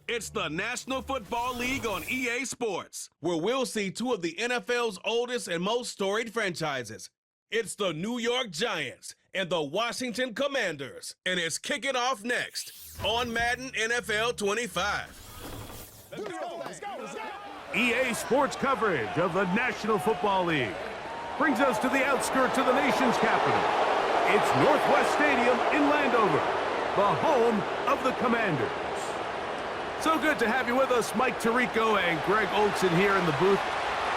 It's the National Football League on EA Sports, where we'll see two of the NFL's oldest and most storied franchises. It's the New York Giants and the Washington Commanders, and it's kicking off next on Madden NFL 25. Let's go. EA Sports coverage of the National Football League brings us to the outskirts of the nation's capital. It's Northwest Stadium in Landover, the home of the Commanders. So good to have you with us, Mike Tirico and Greg Olson here in the booth.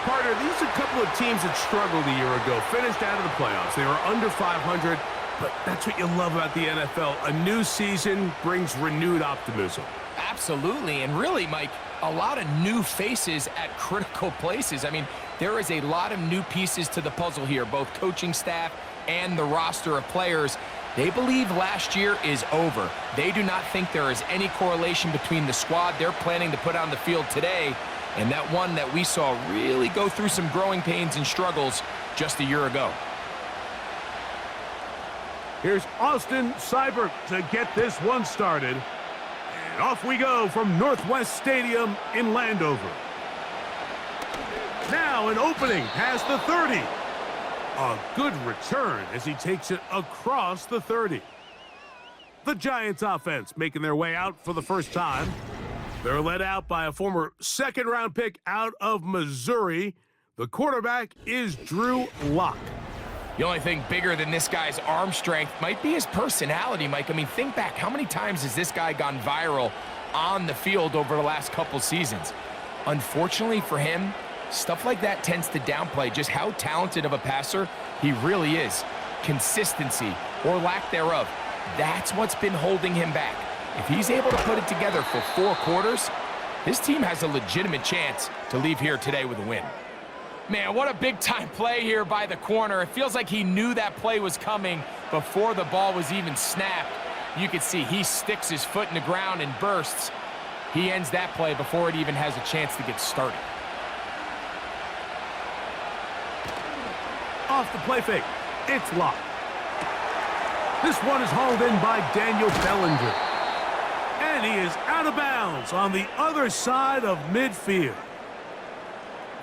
Carter, these are a couple of teams that struggled a year ago, finished out of the playoffs. They were under 500, but that's what you love about the NFL. A new season brings renewed optimism. Absolutely, and really, Mike, a lot of new faces at critical places. I mean, there is a lot of new pieces to the puzzle here, both coaching staff and the roster of players. They believe last year is over. They do not think there is any correlation between the squad they're planning to put on the field today and that one that we saw really go through some growing pains and struggles just a year ago. Here's Austin Seibert to get this one started. And off we go from Northwest Stadium in Landover. Now an opening past the 30. A good return as he takes it across the 30. The Giants offense making their way out for the first time. They're led out by a former second-round pick out of Missouri. The quarterback is Drew Lock. The only thing bigger than this guy's arm strength might be his personality, Mike. I mean, think back, how many times has this guy gone viral on the field over the last couple seasons? Unfortunately for him, stuff like that tends to downplay just how talented of a passer he really is. Consistency, or lack thereof, that's what's been holding him back. If he's able to put it together for 4 quarters, his team has a legitimate chance to leave here today with a win. Man, what a big-time play here by the corner. It feels like he knew that play was coming before the ball was even snapped. You can see he sticks his foot in the ground and bursts. He ends that play before it even has a chance to get started. Off the play fake, it's Lock. This one is hauled in by Daniel Bellinger. And he is out of bounds on the other side of midfield.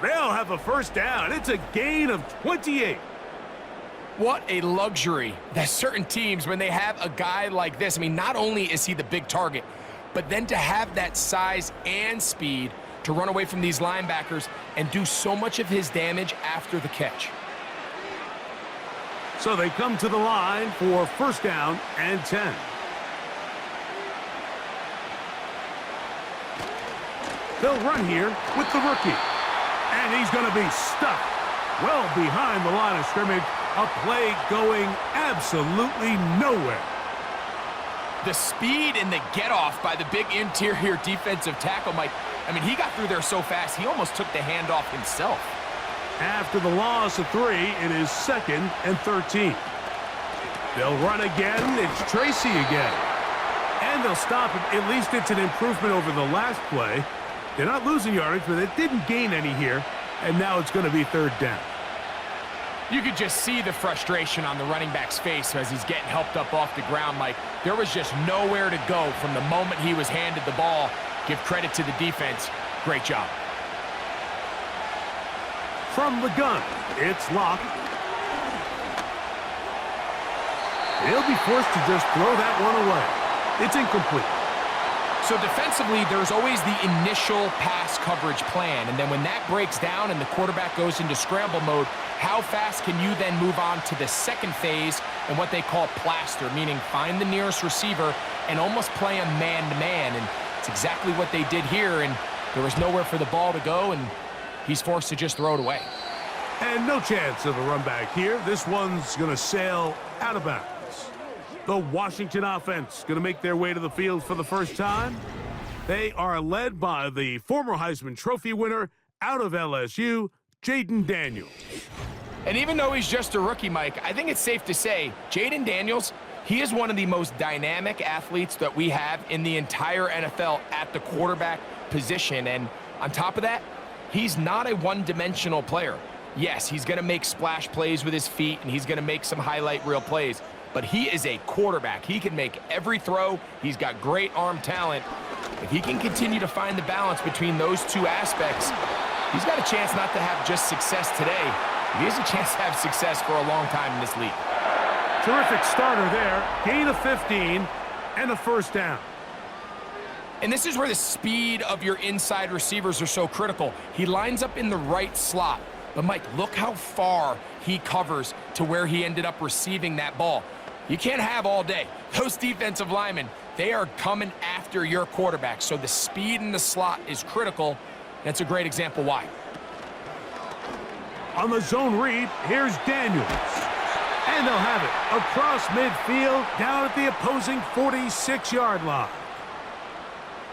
They'll have a first down. It's a gain of 28. What a luxury that certain teams, when they have a guy like this, I mean, not only is he the big target, but then to have that size and speed to run away from these linebackers and do so much of his damage after the catch. So they come to the line for first down and 10. They'll run here with the rookie. And he's going to be stuck well behind the line of scrimmage. A play going absolutely nowhere. The speed and the get-off by the big interior defensive tackle, Mike. I mean, he got through there so fast, he almost took the handoff himself. After the loss of 3, it is 2nd and 13. They'll run again. It's Tracy again. And they'll stop it. At least it's an improvement over the last play. They're not losing yardage, but they didn't gain any here. And now it's going to be 3rd down. You could just see the frustration on the running back's face as he's getting helped up off the ground, Mike. There was just nowhere to go from the moment he was handed the ball. Give credit to the defense. Great job. From the gun, it's Lock. He'll be forced to just throw that one away. It's incomplete. So defensively, there's always the initial pass coverage plan, and then when that breaks down and the quarterback goes into scramble mode, how fast can you then move on to the second phase and what they call plaster, meaning find the nearest receiver and almost play him man-to-man, and it's exactly what they did here, and there was nowhere for the ball to go, and he's forced to just throw it away. And no chance of a run back here. This one's going to sail out of bounds. The Washington offense going to make their way to the field for the first time. They are led by the former Heisman Trophy winner out of LSU, Jaden Daniels. And even though he's just a rookie, Mike, I think it's safe to say Jaden Daniels, he is one of the most dynamic athletes that we have in the entire NFL at the quarterback position. And on top of that, he's not a one-dimensional player. Yes, he's going to make splash plays with his feet, and he's going to make some highlight reel plays. But he is a quarterback. He can make every throw. He's got great arm talent. If he can continue to find the balance between those two aspects, he's got a chance not to have just success today. He has a chance to have success for a long time in this league. Terrific starter there. Gain of 15 and a first down. And this is where the speed of your inside receivers are so critical. He lines up in the right slot. But, Mike, look how far he covers to where he ended up receiving that ball. You can't have all day. Those defensive linemen, they are coming after your quarterback. So the speed in the slot is critical. That's a great example why. On the zone read, here's Daniels. And they'll have it across midfield down at the opposing 46-yard line.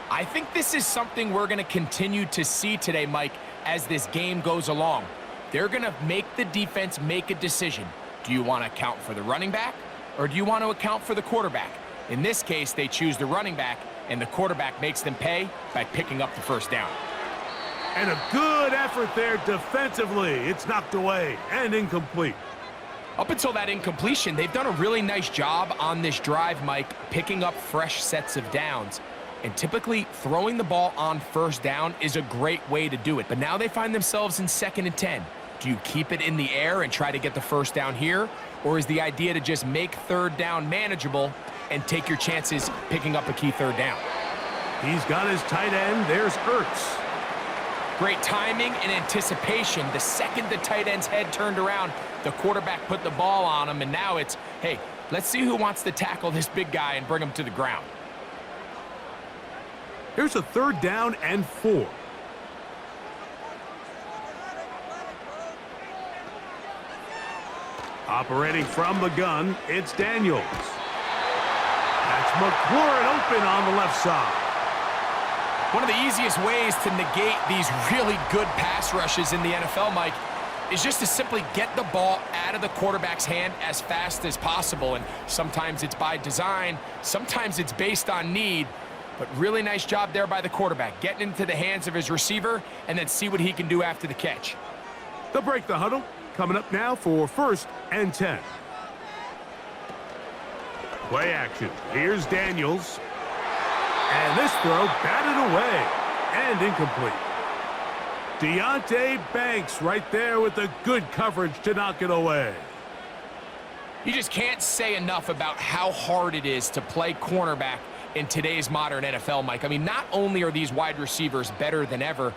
I think this is something we're going to continue to see today, Mike, as this game goes along. They're going to make the defense make a decision. Do you want to account for the running back, or do you want to account for the quarterback? In this case, they choose the running back, and the quarterback makes them pay by picking up the first down. And a good effort there defensively. It's knocked away and incomplete. Up until that incompletion, they've done a really nice job on this drive, Mike, picking up fresh sets of downs. And typically, throwing the ball on first down is a great way to do it. But now they find themselves in 2nd and 10. Do you keep it in the air and try to get the first down here? Or is the idea to just make third down manageable and take your chances picking up a key third down? He's got his tight end. There's Ertz. Great timing and anticipation. The second the tight end's head turned around, the quarterback put the ball on him, and now it's, hey, let's see who wants to tackle this big guy and bring him to the ground. Here's a 3rd down and 4. Operating from the gun, it's Daniels. That's McLaurin open on the left side. One of the easiest ways to negate these really good pass rushes in the NFL, Mike, is just to simply get the ball out of the quarterback's hand as fast as possible. And sometimes it's by design, sometimes it's based on need. But really nice job there by the quarterback, getting into the hands of his receiver and then see what he can do after the catch. They'll break the huddle. Coming up now for 1st and 10. Play action. Here's Daniels. And this throw batted away and incomplete. Deonte Banks right there with the good coverage to knock it away. You just can't say enough about how hard it is to play cornerback in today's modern NFL, Mike. I mean, not only are these wide receivers better than ever,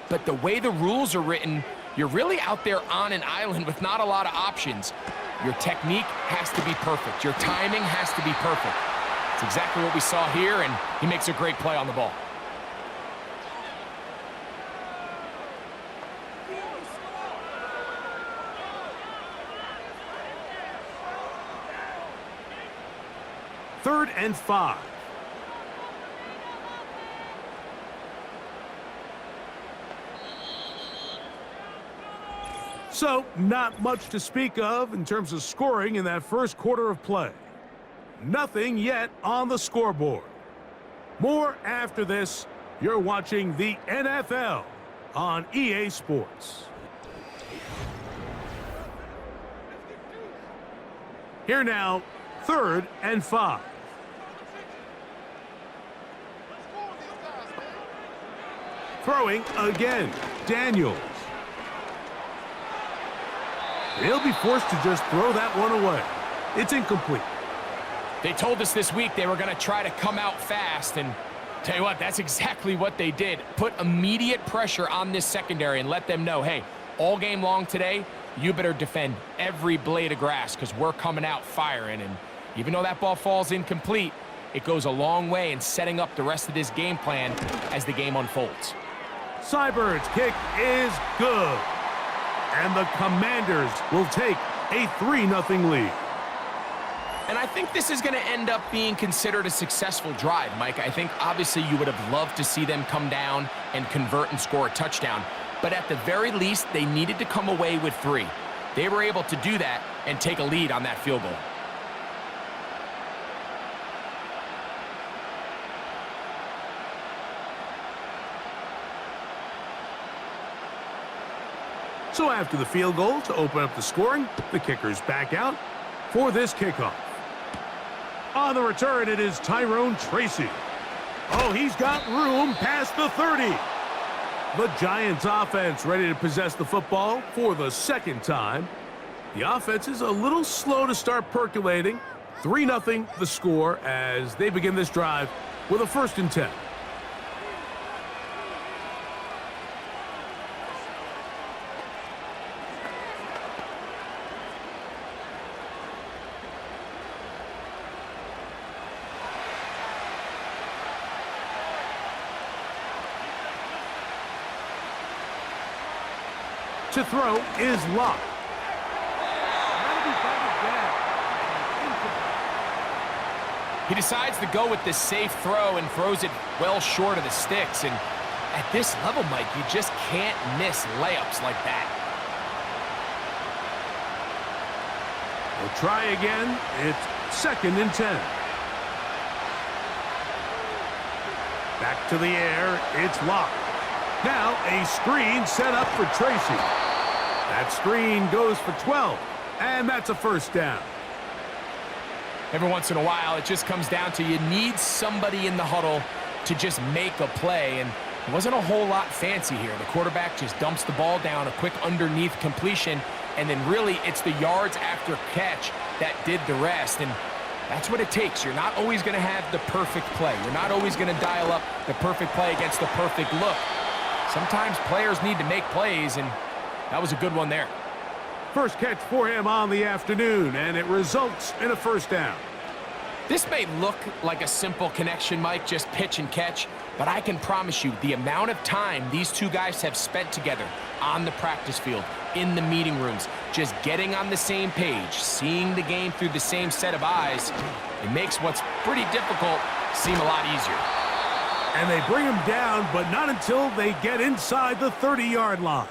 but the way the rules are written, you're really out there on an island with not a lot of options. Your technique has to be perfect. Your timing has to be perfect. It's exactly what we saw here, and he makes a great play on the ball. Third and 5. So, not much to speak of in terms of scoring in that first quarter of play. Nothing yet on the scoreboard. More after this. You're watching the NFL on EA Sports. Here now, 3rd and 5. Throwing again, Daniels. He'll be forced to just throw that one away. It's incomplete. They told us this week they were going to try to come out fast, and tell you what, that's exactly what they did. Put immediate pressure on this secondary and let them know, hey, all game long today, you better defend every blade of grass because we're coming out firing. And even though that ball falls incomplete, it goes a long way in setting up the rest of this game plan as the game unfolds. Seibert's kick is good. And the Commanders will take a 3-0 lead. And I think this is going to end up being considered a successful drive, Mike. I think obviously you would have loved to see them come down and convert and score a touchdown. But at the very least, they needed to come away with 3. They were able to do that and take a lead on that field goal. So after the field goal to open up the scoring, the kicker's back out for this kickoff. On the return, it is Tyrone Tracy. Oh, he's got room past the 30. The Giants offense ready to possess the football for the second time. The offense is a little slow to start percolating. 3-0 the score as they begin this drive with a 1st and 10. To throw is Locke. He decides to go with this safe throw and throws it well short of the sticks. And at this level, Mike, you just can't miss layups like that. We'll try again. It's 2nd and 10. Back to the air. It's Locke. Now a screen set up for Tracy. That screen goes for 12, and that's a 1st down. Every once in a while, it just comes down to you need somebody in the huddle to just make a play, and it wasn't a whole lot fancy here. The quarterback just dumps the ball down, a quick underneath completion, and then really it's the yards after catch that did the rest, and that's what it takes. You're not always going to have the perfect play. You're not always going to dial up the perfect play against the perfect look. Sometimes players need to make plays, and that was a good one there. First catch for him on the afternoon, and it results in a 1st down. This may look like a simple connection, Mike, just pitch and catch, but I can promise you the amount of time these two guys have spent together on the practice field, in the meeting rooms, just getting on the same page, seeing the game through the same set of eyes, it makes what's pretty difficult seem a lot easier. And they bring him down, but not until they get inside the 30-yard line.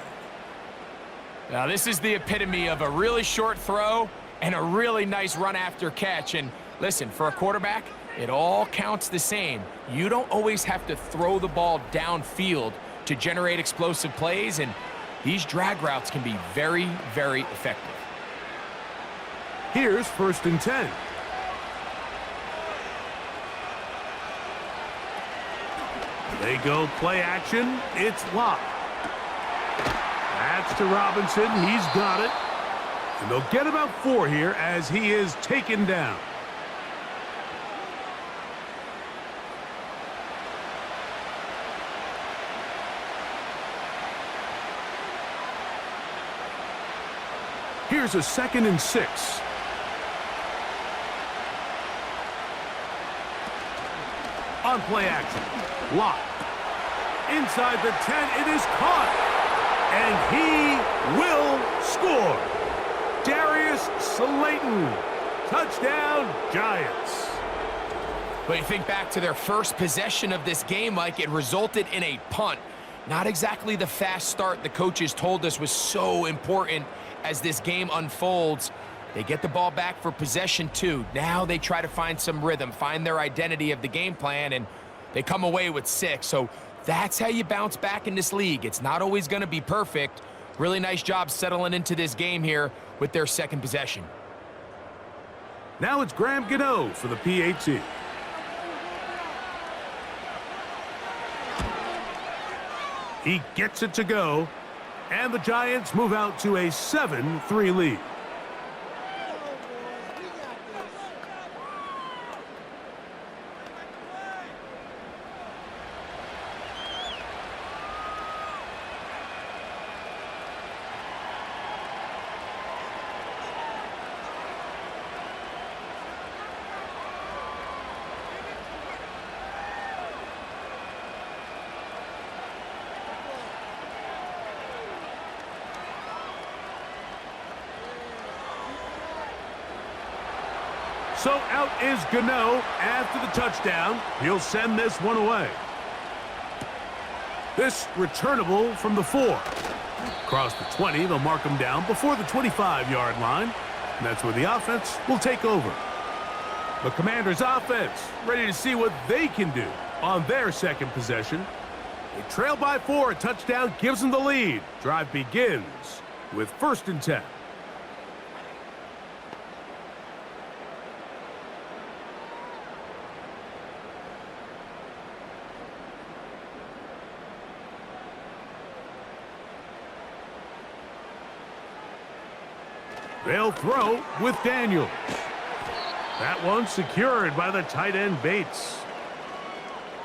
Now, this is the epitome of a really short throw and a really nice run after catch. And listen, for a quarterback, it all counts the same. You don't always have to throw the ball downfield to generate explosive plays, and these drag routes can be very, very effective. Here's 1st and 10. They go play action. It's Locke. That's to Robinson. He's got it. And they'll get about 4 here as he is taken down. Here's a 2nd and 6. On play action. Locke. Inside the 10, it is caught. And he will score. Darius Slayton. Touchdown, Giants. But you think back to their first possession of this game, Mike, it resulted in a punt. Not exactly the fast start the coaches told us was so important as this game unfolds. They get the ball back for possession 2. Now they try to find some rhythm, find their identity of the game plan, and they come away with 6. So that's how you bounce back in this league. It's not always going to be perfect. Really nice job settling into this game here with their 2nd possession. Now it's Graham Gano for the PAT. He gets it to go, and the Giants move out to a 7-3 lead. So out is Gano after the touchdown. He'll send this one away. This returnable from the 4. Across the 20, they'll mark him down before the 25-yard line. And that's where the offense will take over. The Commanders' offense ready to see what they can do on their 2nd possession. They trail by 4. A touchdown gives them the lead. Drive begins with 1st and 10. They'll throw with Daniel. That one secured by the tight end Bates.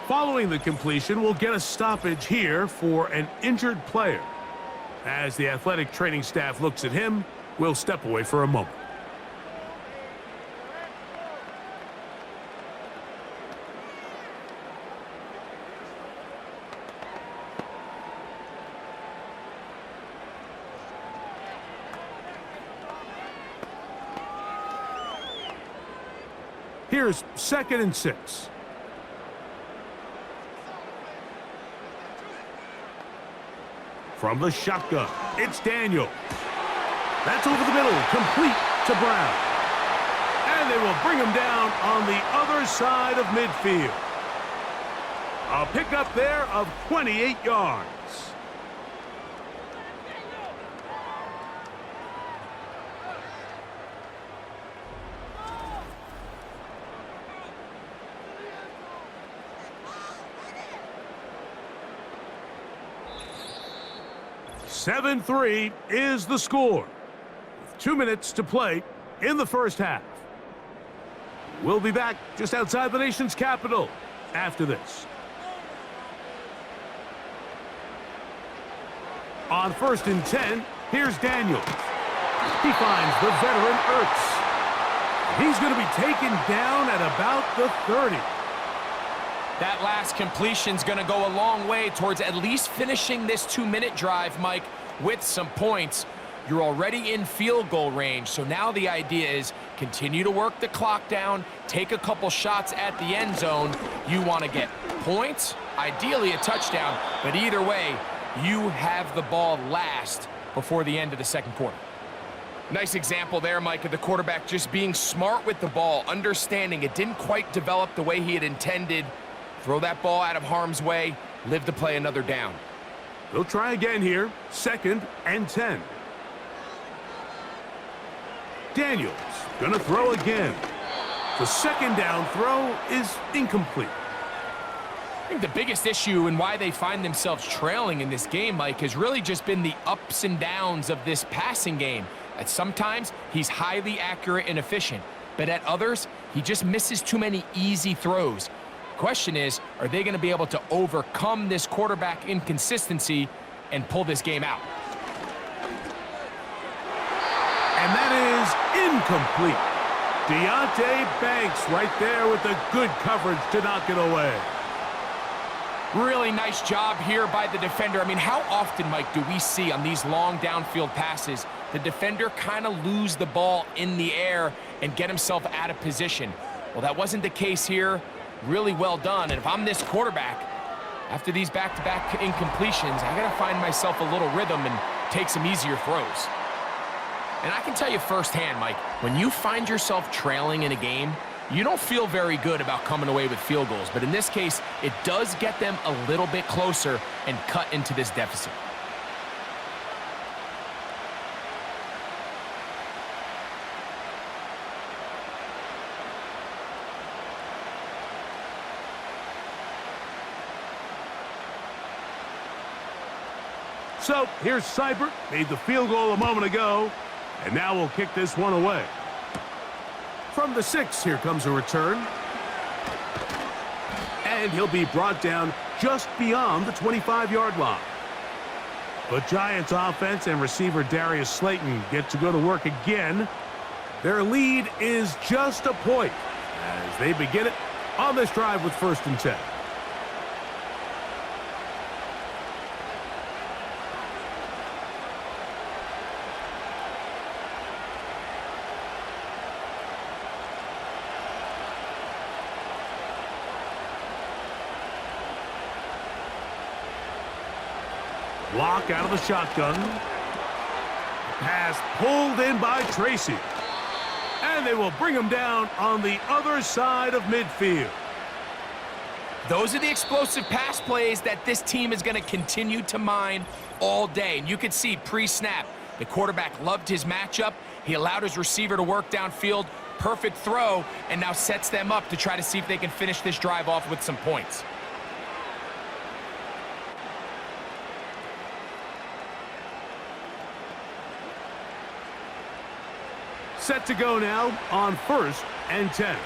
Following the completion, we'll get a stoppage here for an injured player. As the athletic training staff looks at him, we'll step away for a moment. Here's 2nd and 6. From the shotgun, it's Daniel. That's over the middle, complete to Brown. And they will bring him down on the other side of midfield. A pickup there of 28 yards. "7-3 is the score, with 2 minutes to play in the first half. We'll be back just outside the nation's capital after this. On 1st and 10, here's Daniels. He finds the veteran Ertz. He's going to be taken down at about the 30. That last completion's going to go a long way towards at least finishing this 2-minute drive, Mike, with some points. You're already in field goal range, so now the idea is continue to work the clock down, take a couple shots at the end zone. You want to get points, ideally a touchdown, but either way, you have the ball last before the end of the second quarter. Nice example there, Mike, of the quarterback just being smart with the ball, understanding it didn't quite develop the way he had intended. Throw that ball out of harm's way, live to play another down. They'll try again here, 2nd and 10. Daniels gonna throw again. The 2nd down throw is incomplete. I think the biggest issue and why they find themselves trailing in this game, Mike, has really just been the ups and downs of this passing game. At sometimes, he's highly accurate and efficient, but at others, he just misses too many easy throws. Question is, are they going to be able to overcome this quarterback inconsistency and pull this game out? And that is incomplete. Deontay Banks right there with the good coverage to knock it away. Really nice job here by the defender. I mean, how often, Mike, do we see on these long downfield passes the defender kind of lose the ball in the air and get himself out of position? Well, that wasn't the case here. Really well done. And if I'm this quarterback, after these back-to-back incompletions, I got to find myself a little rhythm and take some easier throws. And I can tell you firsthand, Mike, when you find yourself trailing in a game, you don't feel very good about coming away with field goals. But in this case, it does get them a little bit closer and cut into this deficit. So here's Seibert, made the field goal a moment ago, and now we'll kick this one away. From the 6, here comes a return. And he'll be brought down just beyond the 25-yard line. But Giants offense and receiver Darius Slayton get to go to work again. Their lead is just a point as they begin it on this drive with 1st and 10. Block out of the shotgun. Pass pulled in by Tracy. And they will bring him down on the other side of midfield. Those are the explosive pass plays that this team is going to continue to mine all day. And you can see pre-snap, the quarterback loved his matchup. He allowed his receiver to work downfield. Perfect throw, and now sets them up to try to see if they can finish this drive off with some points. set to go now on 1st and 10.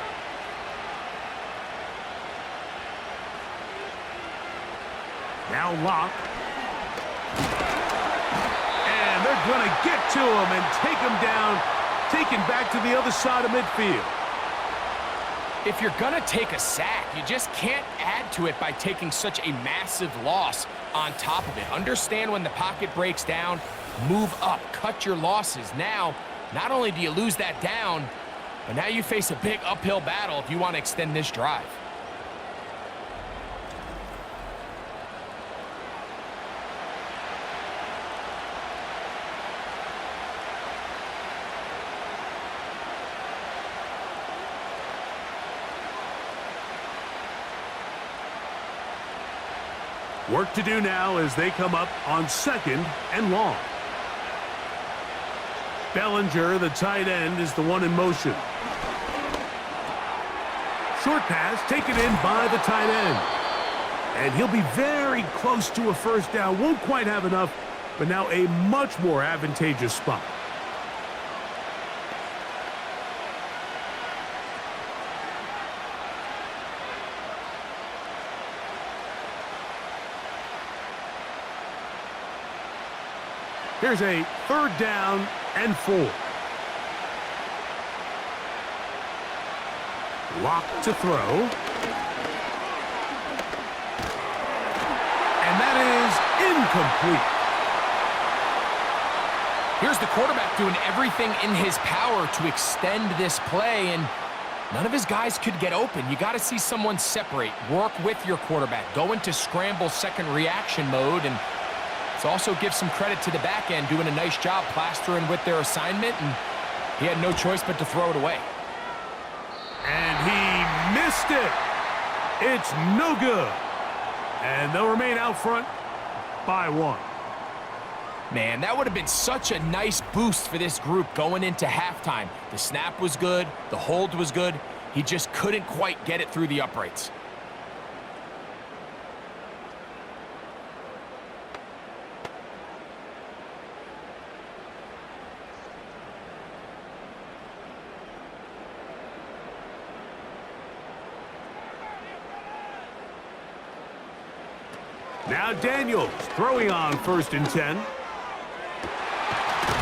Now Locke. And they're going to get to him and take him down, taken back to the other side of midfield. If you're going to take a sack, you just can't add to it by taking such a massive loss on top of it. Understand when the pocket breaks down, move up, cut your losses. Now, not only do you lose that down, but now you face a big uphill battle if you want to extend this drive. Work to do now as they come up on 2nd and long. Bellinger, the tight end, is the one in motion. Short pass taken in by the tight end. And he'll be very close to a first down. Won't quite have enough, but now a much more advantageous spot. Here's a 3rd down and 4. Locke to throw. And that is incomplete. Here's the quarterback doing everything in his power to extend this play, and none of his guys could get open. You got to see someone separate, work with your quarterback, go into scramble second reaction mode, and also give some credit to the back end, doing a nice job plastering with their assignment, and he had no choice but to throw it away. And he missed it. It's no good. And they'll remain out front by 1. Man, that would have been such a nice boost for this group going into halftime. The snap was good. The hold was good. He just couldn't quite get it through the uprights. Now Daniels throwing on 1st and 10.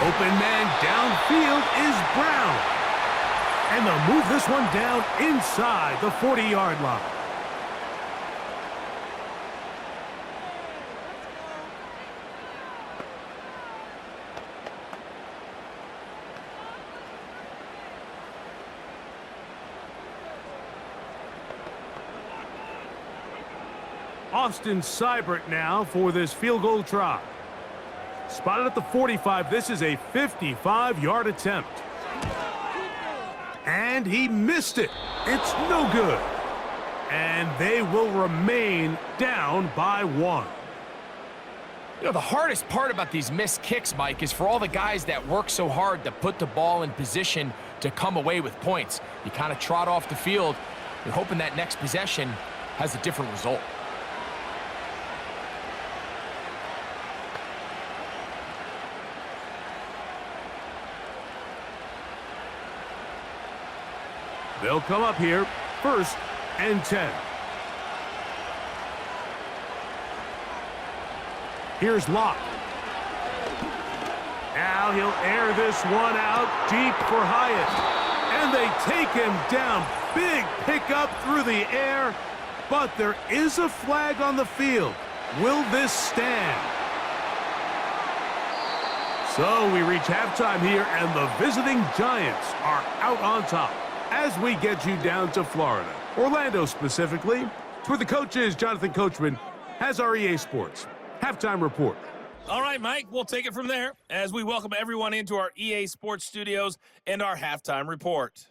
Open man downfield is Brown. And they'll move this one down inside the 40-yard line. Austin Seibert now for this field goal try. Spotted at the 45. This is a 55-yard attempt. And he missed it. It's no good. And they will remain down by 1. You know, the hardest part about these missed kicks, Mike, is for all the guys that work so hard to put the ball in position to come away with points. You kind of trot off the field. You're hoping that next possession has a different result. They'll come up here, 1st and 10. Here's Locke. Now he'll air this one out deep for Hyatt. And they take him down. Big pickup through the air. But there is a flag on the field. Will this stand? So we reach halftime here, and the visiting Giants are out on top. As we get you down to Florida, Orlando specifically, it's where the coach is. Jonathan Coachman has our EA Sports halftime report. All right, Mike, we'll take it from there as we welcome everyone into our EA Sports studios and our halftime report.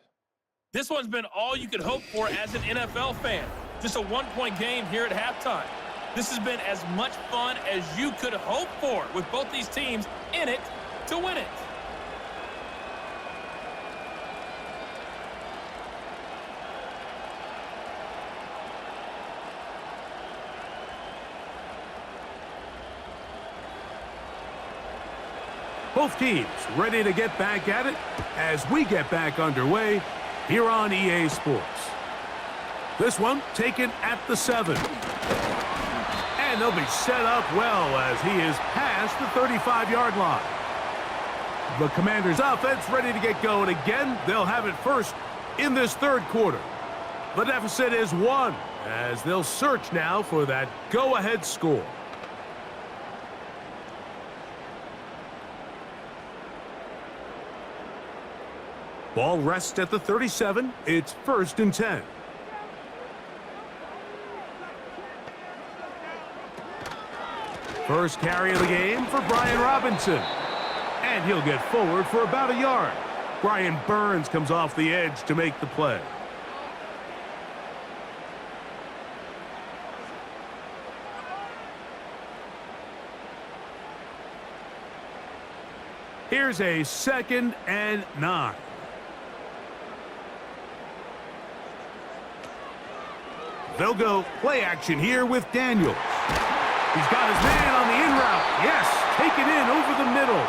This one's been all you could hope for as an NFL fan. Just a one-point game here at halftime. This has been as much fun as you could hope for with both these teams in it to win it. Both teams ready to get back at it as we get back underway here on EA Sports. This one taken at the 7. And they'll be set up well as he is past the 35-yard line. The Commanders' offense ready to get going again. They'll have it first in this third quarter. The deficit is 1 as they'll search now for that go-ahead score. Ball rests at the 37. It's 1st and 10. First carry of the game for Brian Robinson. And he'll get forward for about a yard. Brian Burns comes off the edge to make the play. Here's a 2nd and 9. They'll go play action here with Daniels. He's got his man on the in route. Yes, take it in over the middle.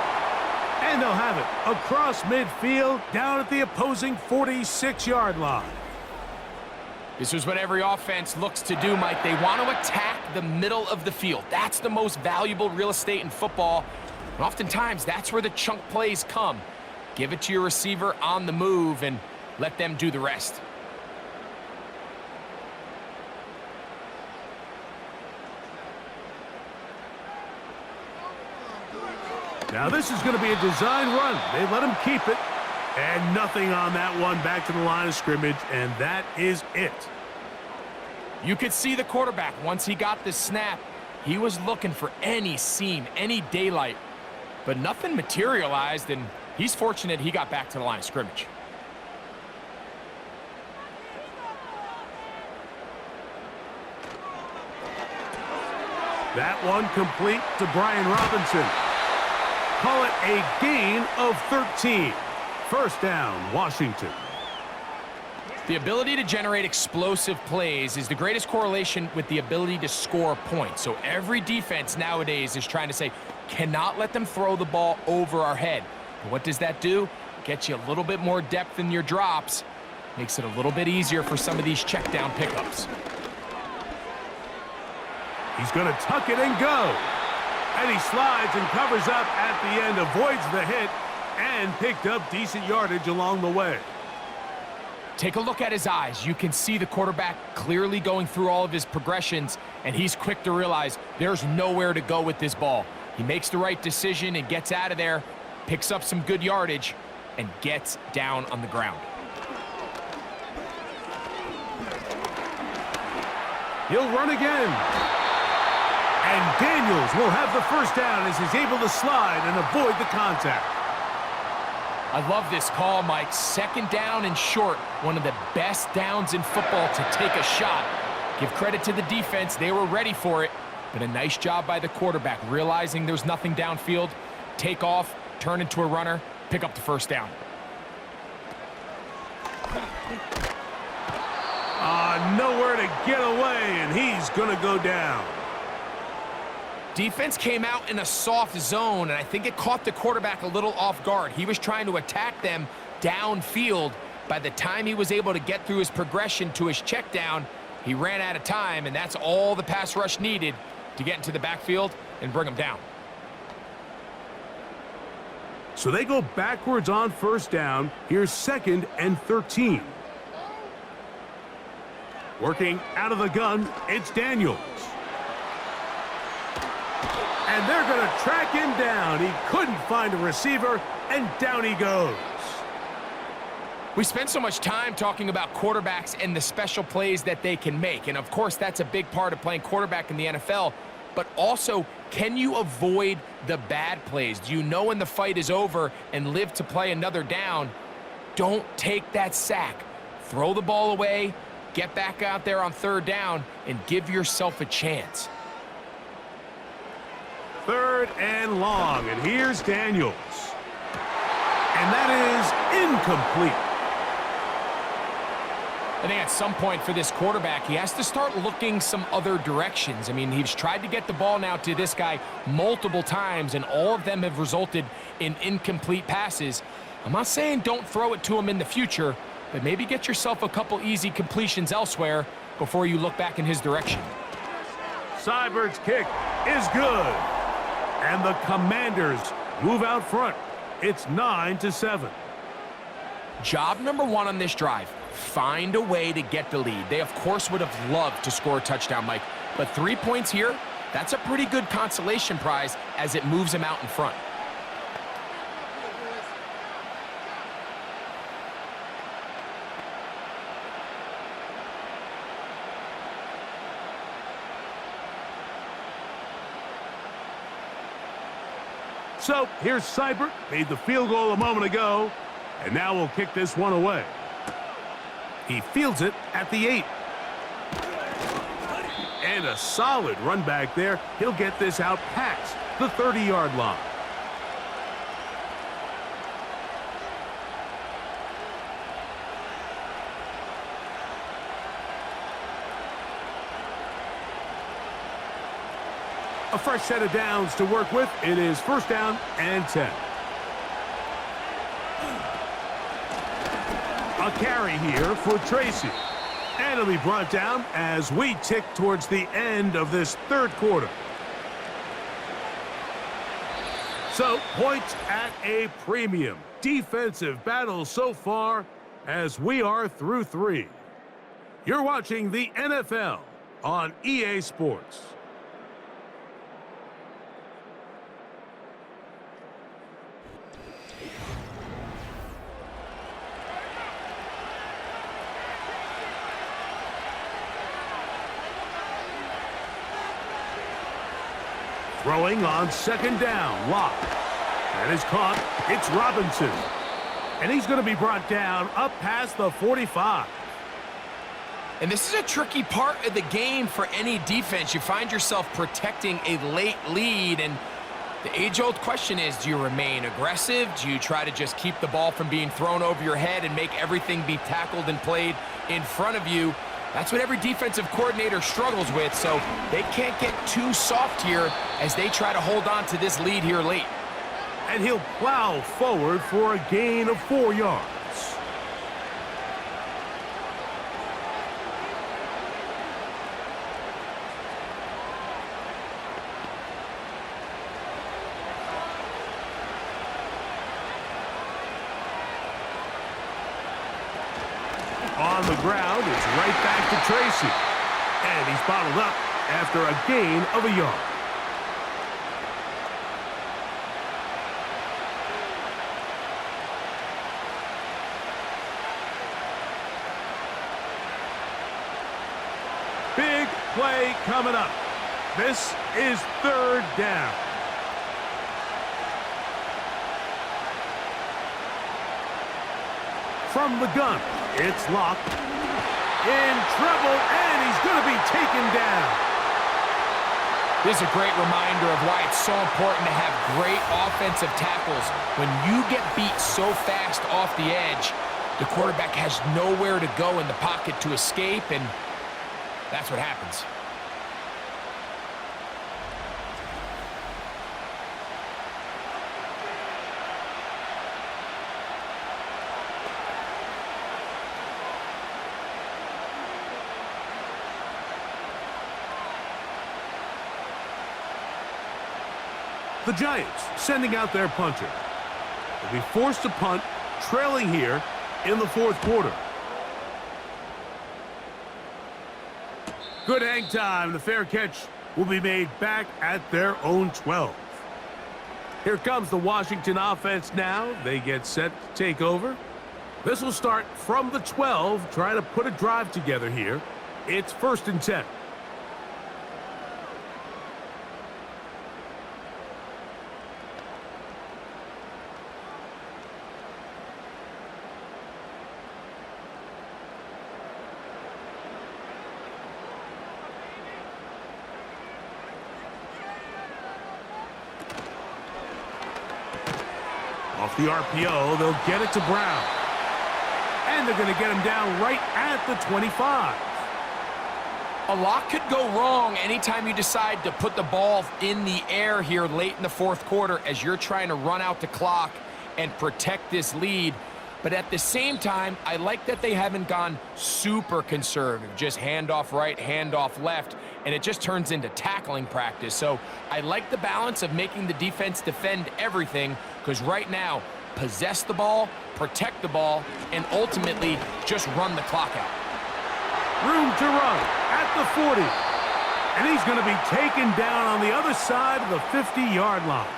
And they'll have it across midfield down at the opposing 46-yard line. This is what every offense looks to do, Mike. They want to attack the middle of the field. That's the most valuable real estate in football. And oftentimes, that's where the chunk plays come. Give it to your receiver on the move and let them do the rest. Now this is going to be a design run. They let him keep it. And nothing on that one, back to the line of scrimmage, and that is it. You could see the quarterback, once he got the snap, he was looking for any seam, any daylight. But nothing materialized, and he's fortunate he got back to the line of scrimmage. That one complete to Brian Robinson. Call it a gain of 13. First down, Washington. The ability to generate explosive plays is the greatest correlation with the ability to score points. So every defense nowadays is trying to say, cannot let them throw the ball over our head. And what does that do? Gets you a little bit more depth in your drops. Makes it a little bit easier for some of these check down pickups. He's going to tuck it and go. And he slides and covers up at the end, avoids the hit, and picked up decent yardage along the way. Take a look at his eyes. You can see the quarterback clearly going through all of his progressions, and he's quick to realize there's nowhere to go with this ball. He makes the right decision and gets out of there, picks up some good yardage, and gets down on the ground. He'll run again. And Daniels will have the first down as he's able to slide and avoid the contact. I love this call, Mike. 2nd down and short. One of the best downs in football to take a shot. Give credit to the defense. They were ready for it. But a nice job by the quarterback, realizing there's nothing downfield. Take off, turn into a runner, pick up the first down. Nowhere to get away, and he's going to go down. Defense came out in a soft zone, and I think it caught the quarterback a little off guard. He was trying to attack them downfield. By the time he was able to get through his progression to his check down, he ran out of time, and that's all the pass rush needed to get into the backfield and bring him down. So they go backwards on first down. Here's 2nd and 13. Working out of the gun, it's Daniels. And they're going to track him down. He couldn't find a receiver, and down he goes. We spend so much time talking about quarterbacks and the special plays that they can make. And, of course, that's a big part of playing quarterback in the NFL. But also, can you avoid the bad plays? Do you know when the fight is over and live to play another down? Don't take that sack. Throw the ball away, get back out there on 3rd down, and give yourself a chance. 3rd and long, and here's Daniels. And that is incomplete. I think at some point for this quarterback, he has to start looking some other directions. I mean, he's tried to get the ball now to this guy multiple times, and all of them have resulted in incomplete passes. I'm not saying don't throw it to him in the future, but maybe get yourself a couple easy completions elsewhere before you look back in his direction. Seibert's kick is good. And the Commanders move out front. It's 9-7. Job number one on this drive, find a way to get the lead. They, of course, would have loved to score a touchdown, Mike, but 3 points here, that's a pretty good consolation prize as it moves them out in front. So here's Seibert, made the field goal a moment ago, and now we'll kick this one away. He fields it at the 8. And a solid run back there. He'll get this out past the 30-yard line. A fresh set of downs to work with. It is 1st down and 10. A carry here for Tracy. And it'll be brought down as we tick towards the end of this 3rd quarter. So, points at a premium. Defensive battle so far as we are through 3. You're watching the NFL on EA Sports. Throwing on 2nd down, Locke. That is caught. It's Robinson. And he's going to be brought down up past the 45. And this is a tricky part of the game for any defense. You find yourself protecting a late lead, and the age-old question is, do you remain aggressive? Do you try to just keep the ball from being thrown over your head and make everything be tackled and played in front of you? That's what every defensive coordinator struggles with, so they can't get too soft here as they try to hold on to this lead here late. And he'll plow forward for a gain of 4 yards. On the ground, it's right back to Tracy. And he's bottled up after a gain of a yard. Big play coming up. This is 3rd down. From the gun, it's Locke. In trouble, and he's going to be taken down. This is a great reminder of why it's so important to have great offensive tackles. When you get beat so fast off the edge, the quarterback has nowhere to go in the pocket to escape, and that's what happens. The Giants sending out their punter. They'll be forced to punt, trailing here in the 4th quarter. Good hang time. The fair catch will be made back at their own 12. Here comes the Washington offense now. They get set to take over. This will start from the 12, try to put a drive together here. It's 1st and 10. Off the RPO, they'll get it to Brown. And And they're going to get him down right at the 25. A lot could go wrong anytime you decide to put the ball in the air here late in the fourth quarter as you're trying to run out the clock and protect this lead. But at the same time, I like that they haven't gone super conservative, just handoff right, handoff left, and it just turns into tackling practice. So I like the balance of making the defense defend everything, because right now, possess the ball, protect the ball, and ultimately just run the clock out. Room to run at the 40. And he's going to be taken down on the other side of the 50-yard line.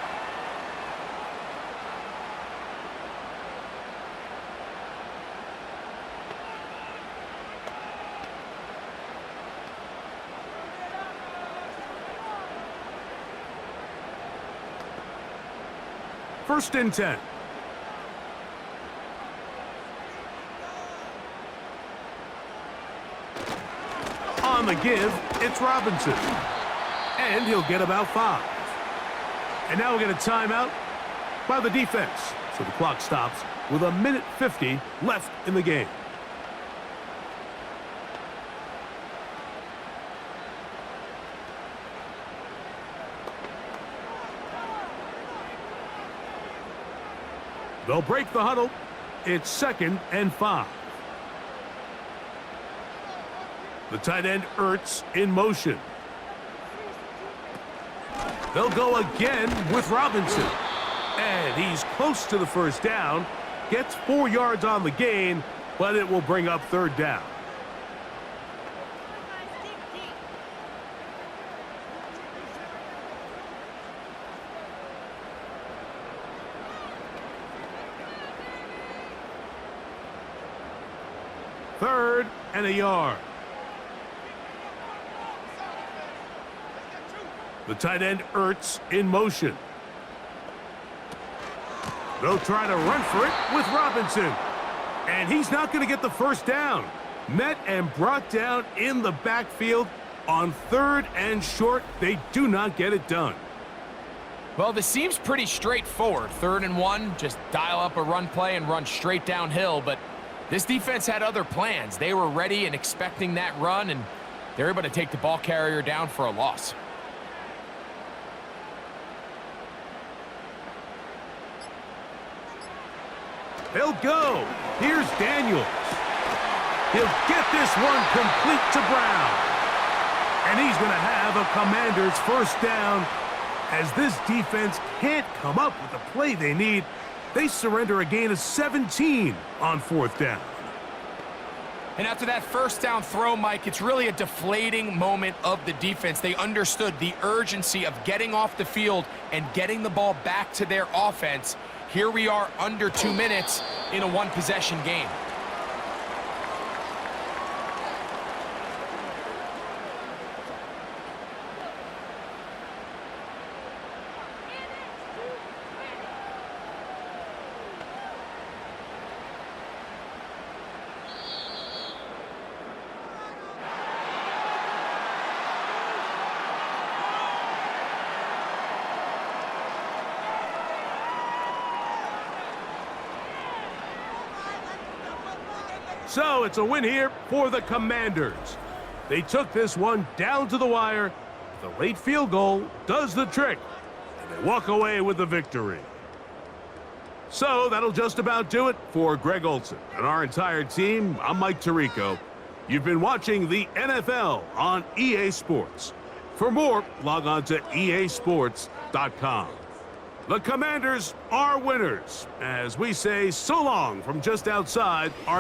First and 10. On the give, it's Robinson. And he'll get about 5. And now we'll get a timeout by the defense. So the clock stops with 1:50 left in the game. They'll break the huddle. It's 2nd and 5. The tight end Ertz in motion. They'll go again with Robinson. And he's close to the first down. Gets 4 yards on the gain, but it will bring up 3rd down. Third and a yard. The tight end Ertz in motion. They'll try to run for it with Robinson. And he's not going to get the first down. Met and brought down in the backfield on 3rd and short. They do not get it done. Well, this seems pretty straightforward. 3rd and 1, just dial up a run play and run straight downhill. But this defense had other plans. They were ready and expecting that run, and they're able to take the ball carrier down for a loss. They'll go. Here's Daniels. He'll get this one complete to Brown. And he's going to have a Commanders first down. As this defense can't come up with the play they need, they surrender a gain of 17 on 4th down. And after that first down throw, Mike, it's really a deflating moment of the defense. They understood the urgency of getting off the field and getting the ball back to their offense. Here we are under 2 minutes in a one-possession game. So it's a win here for the Commanders. They took this one down to the wire. The late field goal does the trick, and they walk away with the victory. So that'll just about do it for Greg Olson and our entire team. I'm Mike Tirico. You've been watching the NFL on EA Sports. For more, log on to easports.com. The Commanders are winners, as we say so long from just outside our